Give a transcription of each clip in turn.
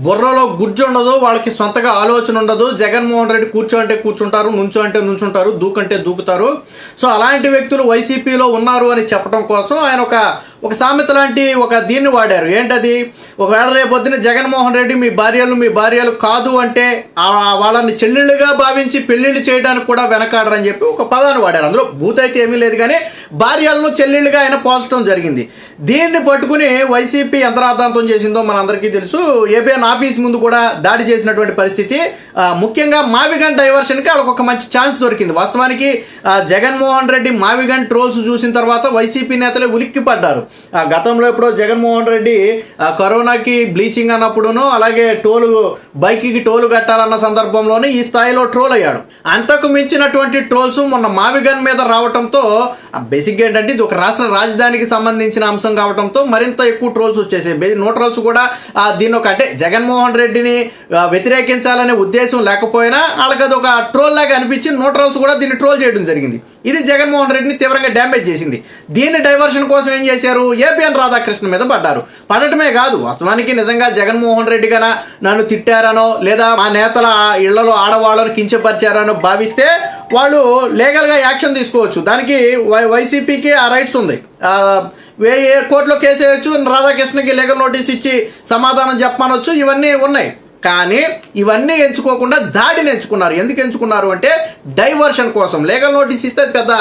బుర్రలో గుజ్జు ఉండదు, వాళ్ళకి సొంతగా ఆలోచన ఉండదు. జగన్మోహన్ రెడ్డి కూర్చో అంటే కూర్చుంటారు, నుంచో అంటే నుంచుంటారు, దూకంటే దూకుతారు. సో అలాంటి వ్యక్తులు వైసీపీలో ఉన్నారు అని చెప్పడం కోసం ఆయన ఒక సామెత లాంటి ఒక దీన్ని వాడారు. ఏంటది? ఒకవేళ రేపొద్దున జగన్మోహన్ రెడ్డి మీ భార్యలు కాదు అంటే వాళ్ళని చెల్లెళ్ళుగా భావించి పెళ్ళిళ్ళు చేయడానికి కూడా వెనకాడరని చెప్పి ఒక పదాన్ని వాడారు. అందులో బూత్ అయితే ఏమీ లేదు, కానీ భార్యలను చెల్లెళ్ళుగా ఆయన పోల్చడం జరిగింది. దీన్ని పట్టుకుని వైసీపీ ఎంత రాద్ధాంతం చేసిందో మనందరికీ తెలుసు. ఏబిఎన్ ఆఫీస్ ముందు కూడా దాడి చేసినటువంటి పరిస్థితి. ముఖ్యంగా మావిగన్ డైవర్షన్కి వాళ్ళకి ఒక మంచి ఛాన్స్ దొరికింది. వాస్తవానికి జగన్మోహన్ రెడ్డి మావిగన్ ట్రోల్స్ చూసిన తర్వాత వైసీపీ నేతలే ఉలిక్కి పడ్డారు. గతంలో ఎప్పుడో జగన్మోహన్ రెడ్డి కరోనాకి బ్లీచింగ్ అన్నప్పుడును, అలాగే బైక్కి టోలు కట్టాలన్న సందర్భంలోనే ఈ స్థాయిలో ట్రోల్ అయ్యాడు. అంతకు మించినటువంటి ట్రోల్స్ మొన్న మావిగన్ మీద రావడంతో బేసిక్గా ఏంటంటే ఇది ఒక రాష్ట్ర రాజధానికి సంబంధించిన అంశం కావడంతో మరింత ఎక్కువ ట్రోల్స్ వచ్చేసాయి. న్యూట్రల్స్ కూడా దీని అంటే జగన్మోహన్ రెడ్డిని వ్యతిరేకించాలనే ఉద్దేశం లేకపోయినా వాళ్ళకి అది ఒక ట్రోల్ లాగా అనిపించి న్యూట్రల్స్ కూడా దీన్ని ట్రోల్ చేయడం జరిగింది. ఇది జగన్మోహన్ రెడ్డిని తీవ్రంగా డ్యామేజ్ చేసింది. దీన్ని డైవర్షన్ కోసం ఏం చేశారు? ఏబిఎన్ రాధాకృష్ణ మీద పడటమే కాదు, వాస్తవానికి నిజంగా జగన్మోహన్ రెడ్డి కన్నా నన్ను తిట్టారనో లేదా మా నేతల ఇళ్లలో ఆడవాళ్ళను కించపరిచారనో భావిస్తే వాళ్ళు లీగల్గా యాక్షన్ తీసుకోవచ్చు. దానికి వైసీపీకి ఆ రైట్స్ ఉంది. కోర్టులో కేసు వేయచ్చు, రాధాకృష్ణకి లీగల్ నోటీస్ ఇచ్చి సమాధానం చెప్పనొచ్చు, ఇవన్నీ ఉన్నాయి. కానీ ఇవన్నీ ఎంచుకోకుండా దాడిని ఎంచుకున్నారు. ఎందుకు ఎంచుకున్నారు అంటే డైవర్షన్ కోసం. లీగల్ నోటీస్ ఇస్తే పెద్ద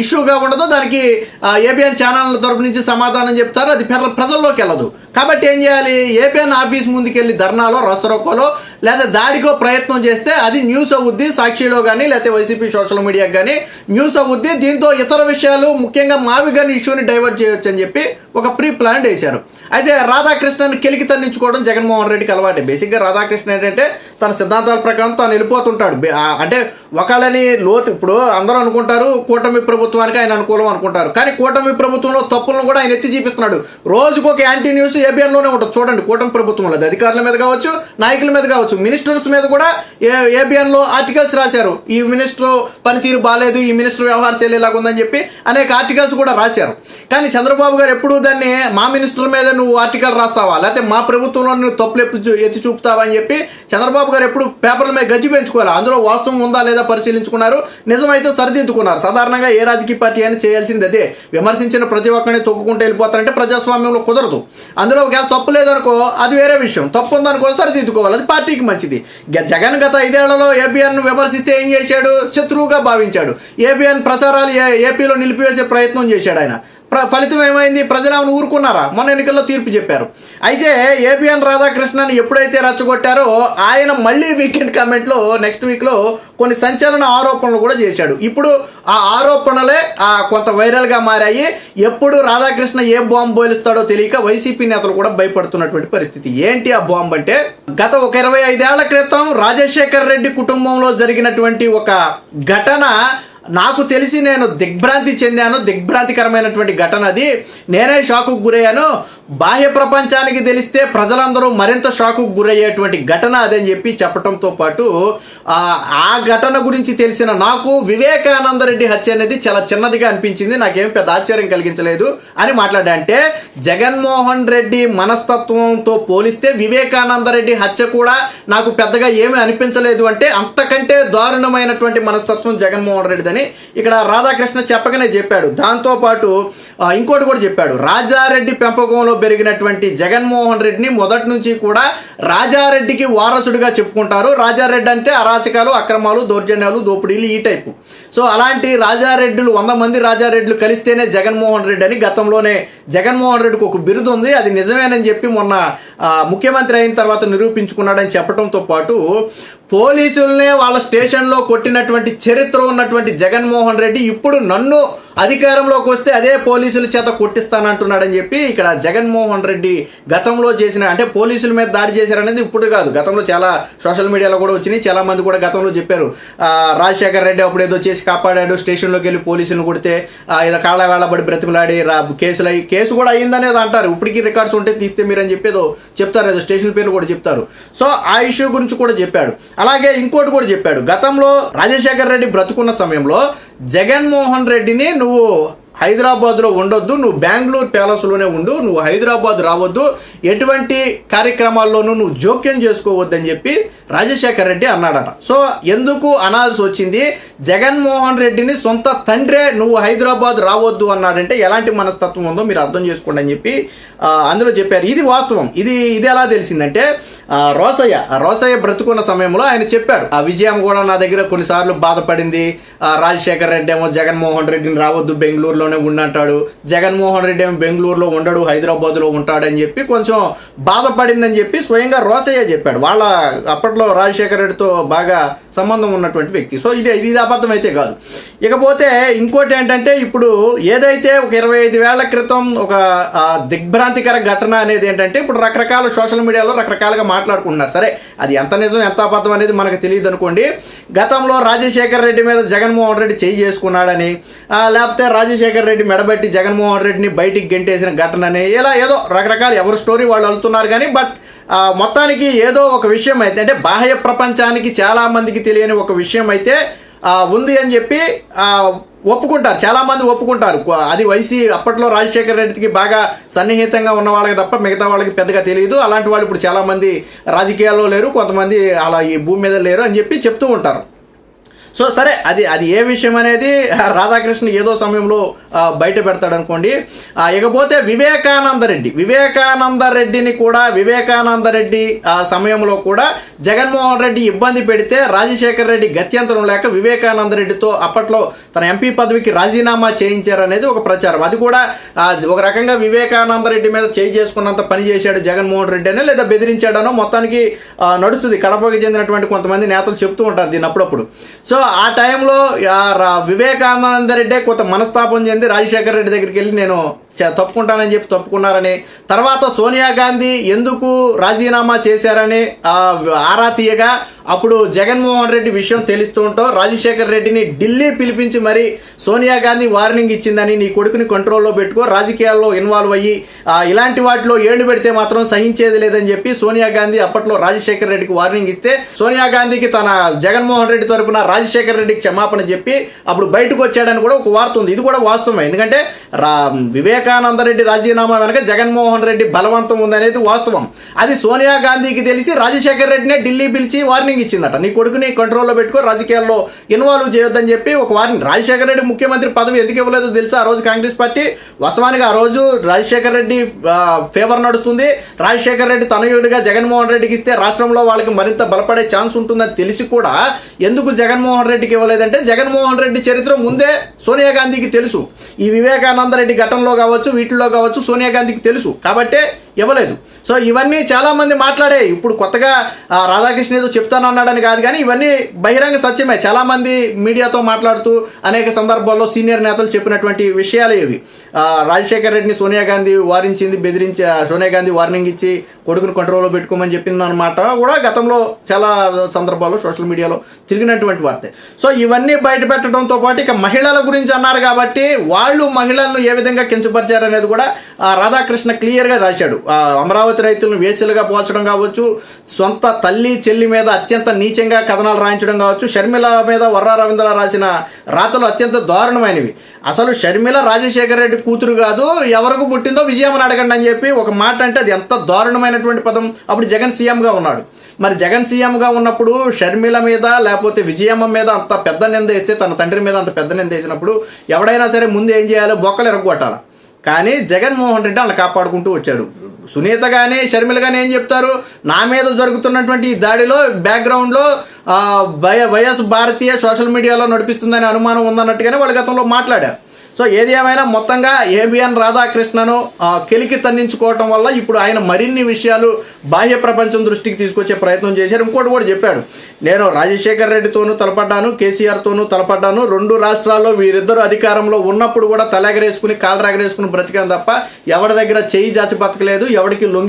ఇష్యూగా ఉండదు, దానికి ఏబిఎన్ ఛానల్ తరపు నుంచి సమాధానం చెప్తారు, అది ప్రజల్లోకి వెళ్ళదు. కాబట్టి ఏం చేయాలి? ఏబిఎన్ ఆఫీస్ ముందుకెళ్ళి ధర్నాలో, రస్తరోకోలో లేదా దాడికో ప్రయత్నం చేస్తే అది న్యూస్ అవుద్ది. సాక్షిలో కానీ లేకపోతే వైసీపీ సోషల్ మీడియాకి కానీ న్యూస్ అవుద్ది. దీంతో ఇతర విషయాలు, ముఖ్యంగా మావిగన్ ఇష్యూని డైవర్ట్ చేయొచ్చు అని చెప్పి ఒక ప్రీ ప్లాన్ వేశారు. అయితే రాధాకృష్ణని కెలికి తన్నించుకోవడం జగన్మోహన్ రెడ్డికి అలవాటే. బేసిక్గా రాధాకృష్ణ ఏంటంటే తన సిద్ధాంతాల ప్రకారం తాను వెళ్ళిపోతుంటాడు. అంటే ఒకళ్ళని ఇప్పుడు అందరూ అనుకుంటారు కూటమి ప్రభుత్వానికి ఆయన అనుకూలం అనుకుంటారు, కానీ కూటమి ప్రభుత్వంలో తప్పులను కూడా ఆయన ఎత్తి చూపిస్తున్నాడు. రోజుకొక యాంటీ న్యూస్ ఏబిఎన్లోనే ఉంటుంది. చూడండి, కూటమి ప్రభుత్వంలో అది అధికారుల మీద కావచ్చు, నాయకుల మీద కావచ్చు, మినిస్టర్స్ మీద కూడా ఏబిఎన్లో ఆర్టికల్స్ రాశారు. ఈ మినిస్టర్ పనితీరు బాగాలేదు, ఈ మినిస్టర్ వ్యవహార శైలి ఇలాగ ఉందని చెప్పి అనేక ఆర్టికల్స్ కూడా రాశారు. కానీ చంద్రబాబు గారు ఎప్పుడు దాన్ని మా మినిస్టర్ మీద నువ్వు ఆర్టికల్ రాస్తావా, లేకపోతే మా ప్రభుత్వంలో నువ్వు తప్పులు ఎత్తి చూపుతావా అని చెప్పి చంద్రబాబు గారు ఎప్పుడు పేపర్ల మీద గజ్జి పెంచుకోవాలి. అందులో వాస్తవం ఉందా లేదా పరిశీలించుకున్నారు. నిజమైతే సరిదిద్దుకున్నారు. సాధారణంగా ఏ రాజకీయ పార్టీ అయినా చేయాల్సింది అదే. విమర్శించిన ప్రతి ఒక్కరిని తొక్కుకుంటూ వెళ్ళిపోతారంటే ప్రజాస్వామ్యంలో కుదరదు. అందులో ఒకవేళ తప్పు లేదనుకో అది వేరే విషయం, తప్పు ఉందనుకో సరిదిద్దుకోవాలి, అది పార్టీకి మంచిది. జగన్ గత 5 ఏళ్లలో ఏబిఎన్ విమర్శిస్తే ఏం చేశాడు? శత్రువుగా భావించాడు. ఏబిఎన్ ప్రచారాలు ఏపీలో నిలిపివేసే ప్రయత్నం చేశాడు ఆయన. ఫలితం ఏమైంది? ప్రజలు ఆమెను ఊరుకున్నారా? మొన్న ఎన్నికల్లో తీర్పు చెప్పారు. అయితే ఏబిఎన్ రాధాకృష్ణని ఎప్పుడైతే రెచ్చగొట్టారో ఆయన మళ్ళీ వీకెండ్ కామెంట్లో నెక్స్ట్ వీక్లో కొన్ని సంచలన ఆరోపణలు కూడా చేశాడు. ఇప్పుడు ఆ ఆరోపణలే కొంత వైరల్గా మారాయి. ఎప్పుడు రాధాకృష్ణ ఏ బాంబు బోలుస్తాడో తెలియక వైసీపీ నేతలు కూడా భయపడుతున్నటువంటి పరిస్థితి. ఏంటి ఆ బాంబు అంటే, గత 25 ఏళ్ల క్రితం రాజశేఖర్ రెడ్డి కుటుంబంలో జరిగినటువంటి ఒక ఘటన నాకు తెలిసి నేను దిగ్భ్రాంతికరమైనటువంటి ఘటన అది. నేనే షాకుకు గురయ్యాను. బాహ్య ప్రపంచానికి తెలిస్తే ప్రజలందరూ మరింత షాకుకు గురయ్యేటువంటి ఘటన అదని చెప్పి చెప్పడంతో పాటు ఆ ఘటన గురించి తెలిసిన నాకు వివేకానంద రెడ్డి హత్య అనేది చాలా చిన్నదిగా అనిపించింది, నాకేం పెద్ద ఆశ్చర్యం కలిగించలేదు అని మాట్లాడా. అంటే జగన్మోహన్ రెడ్డి మనస్తత్వంతో పోలిస్తే వివేకానంద రెడ్డి హత్య కూడా నాకు పెద్దగా ఏమీ అనిపించలేదు. అంటే అంతకంటే దారుణమైనటువంటి మనస్తత్వం జగన్మోహన్ రెడ్డిదని ఇక్కడ రాధాకృష్ణ చెప్పగానే చెప్పాడు. దాంతోపాటు ఇంకోటి కూడా చెప్పాడు. రాజారెడ్డి పెంపకంలో పెరిగినటువంటి జగన్మోహన్ రెడ్డిని మొదటి నుంచి కూడా రాజారెడ్డికి వారసుడిగా చెప్పుకుంటారు. రాజారెడ్డి అంటే అరాచకాలు, అక్రమాలు, దౌర్జన్యాలు, దోపిడీలు ఈ టైపు. సో అలాంటి రాజారెడ్డిలు 100 మంది రాజారెడ్డిలు కలిస్తేనే జగన్మోహన్ రెడ్డి అని గతంలోనే జగన్మోహన్ రెడ్డికి ఒక బిరుదు ఉంది, అది నిజమేనని చెప్పి మొన్న ముఖ్యమంత్రి అయిన తర్వాత నిరూపించుకున్నాడని చెప్పడంతో పాటు పోలీసులనే వాళ్ళ స్టేషన్లో కొట్టినటువంటి చరిత్ర ఉన్నటువంటి జగన్మోహన్ రెడ్డి ఇప్పుడు నన్ను అధికారంలోకి వస్తే అదే పోలీసుల చేత కొట్టిస్తానంటున్నాడని చెప్పి ఇక్కడ జగన్మోహన్ రెడ్డి గతంలో చేసిన, అంటే పోలీసుల మీద దాడి చేశారనేది ఇప్పుడు కాదు, గతంలో చాలా సోషల్ మీడియాలో కూడా వచ్చినాయి. చాలామంది కూడా గతంలో చెప్పారు రాజశేఖర్ రెడ్డి అప్పుడు ఏదో చేసి కాపాడాడు, స్టేషన్లోకి వెళ్ళి పోలీసులను కొడితే ఏదో కాళ్ళ వేళబడి బ్రతిమలాడి కేసు కూడా అయ్యిందనేది అంటారు. ఇప్పటికీ రికార్డ్స్ ఉంటే తీస్తే మీరని చెప్పి ఏదో చెప్తారు, ఏదో స్టేషన్ పేర్లు కూడా చెప్తారు. సో ఆ ఇష్యూ గురించి కూడా చెప్పాడు. అలాగే ఇంకోటి కూడా చెప్పాడు. గతంలో రాజశేఖర్ రెడ్డి బ్రతుకున్న సమయంలో జగన్మోహన్ రెడ్డిని నువ్వు హైదరాబాద్లో ఉండొద్దు, నువ్వు బెంగళూరు ప్యాలెస్లోనే ఉండు, నువ్వు హైదరాబాద్ రావద్దు, ఎటువంటి కార్యక్రమాల్లోనూ నువ్వు జోక్యం చేసుకోవద్దని చెప్పి రాజశేఖర్ రెడ్డి అన్నాడట. సో ఎందుకు అనాల్సి వచ్చింది? జగన్మోహన్ రెడ్డిని సొంత తండ్రే నువ్వు హైదరాబాద్ రావద్దు అన్నాడంటే ఎలాంటి మనస్తత్వం ఉందో మీరు అర్థం చేసుకోండి అని చెప్పి అందులో చెప్పారు. ఇది వాస్తవం. ఇది ఎలా తెలిసిందంటే రోసయ్య బ్రతుకున్న సమయంలో ఆయన చెప్పాడు, ఆ విజయం కూడా నా దగ్గర కొన్నిసార్లు బాధపడింది, రాజశేఖర్ రెడ్డి ఏమో జగన్మోహన్ రెడ్డిని రావద్దు బెంగళూరులోనే ఉండంటాడు, జగన్మోహన్ రెడ్డి ఏమో బెంగళూరులో ఉండడు హైదరాబాద్లో ఉంటాడని చెప్పి కొంచెం బాధపడిందని చెప్పి స్వయంగా రోసయ్య చెప్పాడు. వాళ్ళ అప్పట్లో రాజశేఖర్ రెడ్డితో బాగా సంబంధం ఉన్నటువంటి వ్యక్తి. సో ఇది అబద్ధం అయితే కాదు. ఇకపోతే ఇంకోటి ఏంటంటే, ఇప్పుడు ఏదైతే ఒక 25 ఏళ్ల క్రితం ఒక దిగ్భ్రాంతికర ఘటన అనేది ఏంటంటే, ఇప్పుడు రకరకాల సోషల్ మీడియాలో రకరకాలుగా మాట్లాడుకుంటున్నారు. సరే, అది ఎంత నిజం ఎంత అబద్ధం అనేది మనకు తెలియదు అనుకోండి. గతంలో రాజశేఖర్ రెడ్డి మీద జగన్మోహన్ రెడ్డి చేయి చేసుకున్నాడని, లేకపోతే రాజశేఖర్ రెడ్డి మెడబెట్టి జగన్మోహన్ రెడ్డిని బయటికి గెంటేసిన ఘటనని, ఇలా ఏదో రకరకాల ఎవరి స్టోరీ వాళ్ళు వెళ్తున్నారు. కానీ బట్ మొత్తానికి ఏదో ఒక విషయం అయితే, అంటే బాహ్య ప్రపంచానికి చాలామందికి తెలియని ఒక విషయం అయితే ఉంది అని చెప్పి ఒప్పుకుంటారు, చాలామంది ఒప్పుకుంటారు. అది అప్పట్లో రాజశేఖర్ రెడ్డికి బాగా సన్నిహితంగా ఉన్న వాళ్ళకి తప్ప మిగతా వాళ్ళకి పెద్దగా తెలియదు. అలాంటి వాళ్ళు ఇప్పుడు చాలామంది రాజకీయాల్లో లేరు, కొంతమంది అలా ఈ భూమి మీద లేరు అని చెప్పి చెప్తూ ఉంటారు. సో సరే, అది ఏ విషయం అనేది రాధాకృష్ణ ఏదో సమయంలో బయట పెడతాడు అనుకోండి. ఇకపోతే వివేకానందరెడ్డిని కూడా వివేకానందరెడ్డి సమయంలో కూడా జగన్మోహన్ రెడ్డి ఇబ్బంది పెడితే రాజశేఖర్ రెడ్డి గత్యంతరం లేక వివేకానందరెడ్డితో అప్పట్లో తన ఎంపీ పదవికి రాజీనామా చేయించారనేది ఒక ప్రచారం. అది కూడా ఒక రకంగా వివేకానందరెడ్డి మీద చేయి చేసుకున్నంత పని చేశాడు జగన్మోహన్ రెడ్డి అనే, లేదా బెదిరించాడనో మొత్తానికి నడుస్తుంది. కడపకి చెందినటువంటి కొంతమంది నేతలు చెప్తూ ఉంటారు దీన్ని అప్పుడప్పుడు. సో ఆ టైంలో వివేకానంద రెడ్డి కొంత మనస్తాపం చెంది రాజశేఖర్ రెడ్డి దగ్గరికి వెళ్ళి నేను తప్పుకుంటానని చెప్పి తప్పుకున్నారని, తర్వాత సోనియా గాంధీ ఎందుకు రాజీనామా చేశారని ఆరా తీయగా అప్పుడు జగన్మోహన్ రెడ్డి విషయం తెలుస్తూ ఉంటాం, రాజశేఖర్ రెడ్డిని ఢిల్లీ పిలిపించి మరి సోనియా గాంధీ వార్నింగ్ ఇచ్చిందని, నీ కొడుకుని కంట్రోల్లో పెట్టుకో, రాజకీయాల్లో ఇన్వాల్వ్ అయ్యి ఇలాంటి వాటిలో ఏళ్లు పెడితే మాత్రం సహించేది లేదని చెప్పి సోనియా గాంధీ అప్పట్లో రాజశేఖర్ రెడ్డికి వార్నింగ్ ఇస్తే, సోనియా గాంధీకి తన జగన్మోహన్ రెడ్డి తరపున రాజశేఖర్ రెడ్డికి క్షమాపణ చెప్పి అప్పుడు బయటకు వచ్చాడని కూడా ఒక వార్త ఉంది. ఇది కూడా వాస్తవమే, ఎందుకంటే వివేకానందరెడ్డి రాజీనామా వెనక జగన్మోహన్ రెడ్డి బలవంతం ఉందనేది వాస్తవం. అది సోనియా గాంధీకి తెలిసి రాజశేఖర్ రెడ్డినే ఢిల్లీ పిలిచి వార్నింగ్ ఇచ్చిందట, నీ కొడుకుని కంట్రోల్లో పెట్టుకో, రాజకీయాల్లో ఇన్వాల్వ్ చేయొద్దని చెప్పి ఒక వార్నింగ్. రాజశేఖర్ రెడ్డి ముఖ్యమంత్రి పదవి ఎందుకు ఇవ్వలేదో తెలుసా? ఆ రోజు కాంగ్రెస్ పార్టీ వాస్తవానికి ఆ రోజు రాజశేఖర్ రెడ్డి ఫేవర్ నడుస్తుంది, రాజశేఖర్ రెడ్డి తనయుడిగా జగన్మోహన్ రెడ్డికి ఇస్తే రాష్ట్రంలో వాళ్ళకి మరింత బలపడే ఛాన్స్ ఉంటుందని తెలిసి కూడా ఎందుకు జగన్మోహన్ రెడ్డికి ఇవ్వలేదంటే, జగన్మోహన్ రెడ్డి చరిత్ర ముందే సోనియా గాంధీకి తెలుసు. ఈ వివేకానంద రెడ్డి ఘటనలో కావచ్చు, వీటిల్లో కావచ్చు, సోనియా గాంధీకి తెలుసు కాబట్టే ఇవ్వలేదు. సో ఇవన్నీ చాలామంది మాట్లాడే, ఇప్పుడు కొత్తగా రాధాకృష్ణ ఏదో చెప్తానన్నాడని కాదు, కానీ ఇవన్నీ బహిరంగ సత్యమే. చాలామంది మీడియాతో మాట్లాడుతూ అనేక సందర్భాల్లో సీనియర్ నేతలు చెప్పినటువంటి విషయాలే ఇవి. రాజశేఖర్ రెడ్డిని సోనియా గాంధీ వారించింది, బెదిరించి సోనియా గాంధీ వార్నింగ్ ఇచ్చి కొడుకుని కంట్రోల్లో పెట్టుకోమని చెప్పింది అన్నమాట కూడా గతంలో చాలా సందర్భాల్లో సోషల్ మీడియాలో తిరిగినటువంటి వార్తే. సో ఇవన్నీ బయట పెట్టడంతో పాటు ఇక మహిళల గురించి అన్నారు కాబట్టి వాళ్ళు మహిళలను ఏ విధంగా కించపరిచారనేది కూడా రాధాకృష్ణ క్లియర్గా రాశాడు. అమరావతి రైతులను వేసులుగా పోల్చడం కావచ్చు, సొంత తల్లి చెల్లి మీద అత్యంత నీచంగా కథనాలు రాయించడం కావచ్చు, షర్మిల మీద వర్రా రవీంద్ర రాసిన రాతలు అత్యంత దారుణమైనవి. అసలు షర్మిల రాజశేఖర్ రెడ్డి కూతురు కాదు, ఎవరికి పుట్టిందో విజయమ్మని అడగండి అని చెప్పి ఒక మాట అంటే అది ఎంత దారుణమైనటువంటి పదం. అప్పుడు జగన్ సీఎంగా ఉన్నాడు. మరి జగన్ సీఎంగా ఉన్నప్పుడు షర్మిల మీద లేకపోతే విజయమ్మ మీద అంత పెద్ద నింద వేస్తే, తన తండ్రి మీద అంత పెద్ద నింద వేసినప్పుడు ఎవడైనా సరే ముందు ఏం చేయాలో బొక్కలు ఎరగొట్టాలి. కానీ జగన్మోహన్ రెడ్డి వాళ్ళని కాపాడుకుంటూ వచ్చాడు. సునీత కానీ షర్మిల కానీ ఏం చెప్తారు, నా మీద జరుగుతున్నటువంటి ఈ దాడిలో బ్యాక్గ్రౌండ్లో వైఎస్ భారతీయ సోషల్ మీడియాలో నడిపిస్తుందని అనుమానం ఉందన్నట్టుగానే వాళ్ళు గతంలో మాట్లాడారు. సో ఏది ఏమైనా మొత్తంగా ఏబిఎన్ రాధాకృష్ణను కెలికి తన్నించుకోవటం వల్ల ఇప్పుడు ఆయన మరిన్ని విషయాలు బాహ్య ప్రపంచం దృష్టికి తీసుకొచ్చే ప్రయత్నం చేశారు. ఇంకోటి కూడా చెప్పాడు, నేను రాజశేఖర్ రెడ్డితోనూ తలపడ్డాను, కేసీఆర్తోనూ తలపడ్డాను, 2 రాష్ట్రాల్లో వీరిద్దరూ అధికారంలో ఉన్నప్పుడు కూడా తలెగరేసుకుని కాలరెగరేసుకుని బ్రతికాను తప్ప ఎవరి దగ్గర చేయి జాచి బతకలేదు, ఎవరికి లొంగి